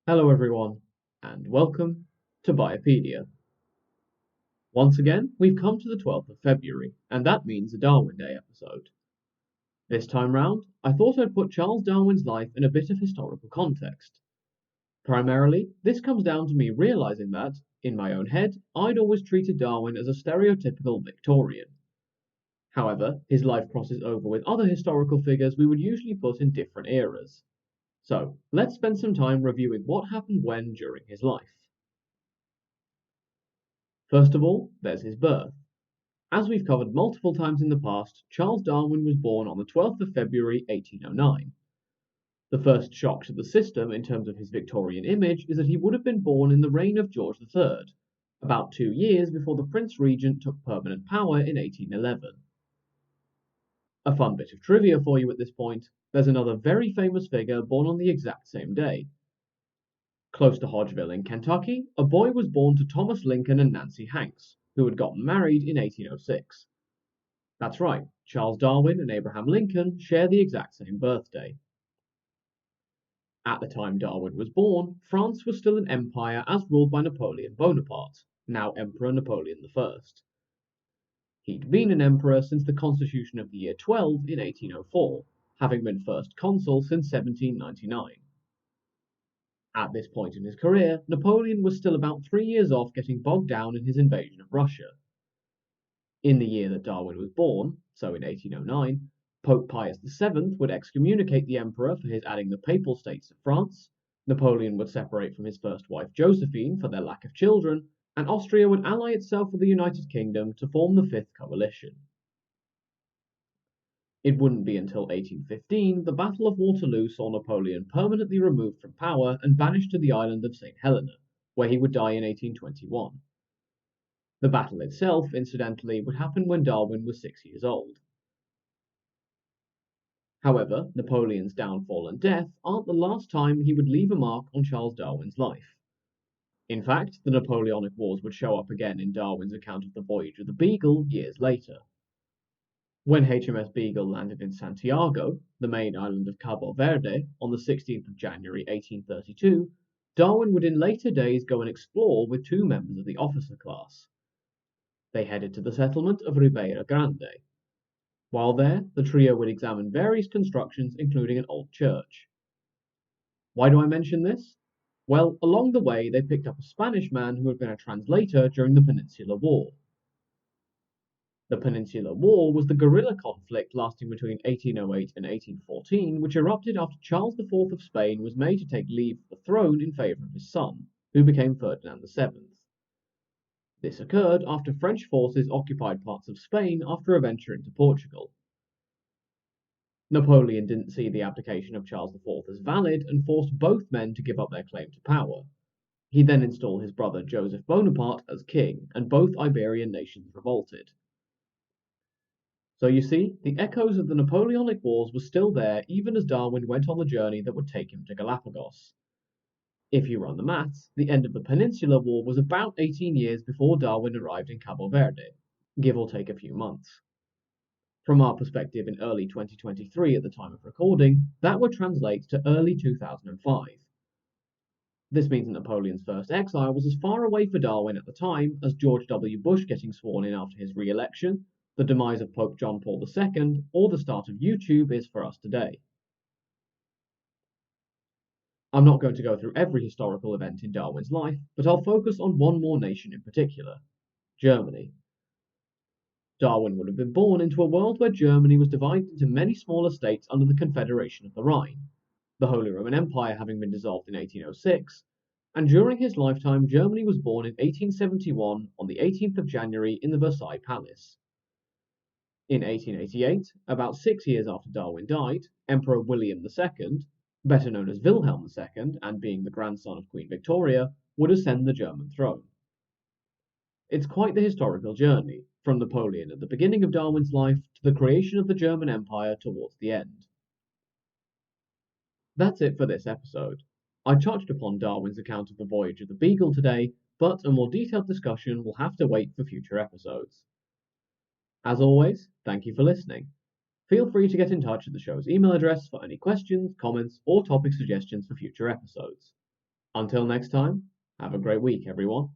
Hello everyone, and welcome to Biopedia. Once again, we've come to the 12th of February, and that means a Darwin Day episode. This time round, I thought I'd put Charles Darwin's life in a bit of historical context. Primarily, this comes down to me realising that, in my own head, I'd always treated Darwin as a stereotypical Victorian. However, his life crosses over with other historical figures we would usually put in different eras. So, let's spend some time reviewing what happened when during his life. First of all, there's his birth. As we've covered multiple times in the past, Charles Darwin was born on the 12th of February 1809. The first shock to the system in terms of his Victorian image is that he would have been born in the reign of George III, about 2 years before the Prince Regent took permanent power in 1811. A fun bit of trivia for you at this point, there's another very famous figure born on the exact same day. Close to Hodgeville in Kentucky, a boy was born to Thomas Lincoln and Nancy Hanks, who had gotten married in 1806. That's right, Charles Darwin and Abraham Lincoln share the exact same birthday. At the time Darwin was born, France was still an empire as ruled by Napoleon Bonaparte, now Emperor Napoleon I. He'd been an emperor since the Constitution of the Year 12 in 1804, having been first consul since 1799. At this point in his career, Napoleon was still about 3 years off getting bogged down in his invasion of Russia. In the year that Darwin was born, so in 1809, Pope Pius VII would excommunicate the emperor for his adding the Papal States to France, Napoleon would separate from his first wife Josephine for their lack of children, and Austria would ally itself with the United Kingdom to form the Fifth Coalition. It wouldn't be until 1815 the Battle of Waterloo saw Napoleon permanently removed from power and banished to the island of St. Helena, where he would die in 1821. The battle itself, incidentally, would happen when Darwin was 6 years old. However, Napoleon's downfall and death aren't the last time he would leave a mark on Charles Darwin's life. In fact, the Napoleonic Wars would show up again in Darwin's account of the Voyage of the Beagle years later. When HMS Beagle landed in Santiago, the main island of Cabo Verde, on the 16th of January 1832, Darwin would in later days go and explore with 2 members of the officer class. They headed to the settlement of Ribeira Grande. While there, the trio would examine various constructions, including an old church. Why do I mention this? Well, along the way, they picked up a Spanish man who had been a translator during the Peninsular War. The Peninsular War was the guerrilla conflict lasting between 1808 and 1814, which erupted after Charles IV of Spain was made to take leave of the throne in favour of his son, who became Ferdinand VII. This occurred after French forces occupied parts of Spain after a venture into Portugal. Napoleon didn't see the abdication of Charles IV as valid and forced both men to give up their claim to power. He then installed his brother Joseph Bonaparte as king, and both Iberian nations revolted. So you see, the echoes of the Napoleonic Wars were still there even as Darwin went on the journey that would take him to Galapagos. If you run the maths, the end of the Peninsular War was about 18 years before Darwin arrived in Cabo Verde, give or take a few months. From our perspective in early 2023 at the time of recording, that would translate to early 2005. This means that Napoleon's first exile was as far away for Darwin at the time as George W. Bush getting sworn in after his re-election, the demise of Pope John Paul II, or the start of YouTube is for us today. I'm not going to go through every historical event in Darwin's life, but I'll focus on one more nation in particular, Germany. Darwin would have been born into a world where Germany was divided into many smaller states under the Confederation of the Rhine, the Holy Roman Empire having been dissolved in 1806, and during his lifetime Germany was born in 1871 on the 18th of January in the Versailles Palace. In 1888, about 6 years after Darwin died, Emperor William II, better known as Wilhelm II, and being the grandson of Queen Victoria, would ascend the German throne. It's quite the historical journey, from Napoleon at the beginning of Darwin's life to the creation of the German Empire towards the end. That's it for this episode. I touched upon Darwin's account of the Voyage of the Beagle today, but a more detailed discussion will have to wait for future episodes. As always, thank you for listening. Feel free to get in touch at the show's email address for any questions, comments, or topic suggestions for future episodes. Until next time, have a great week, everyone.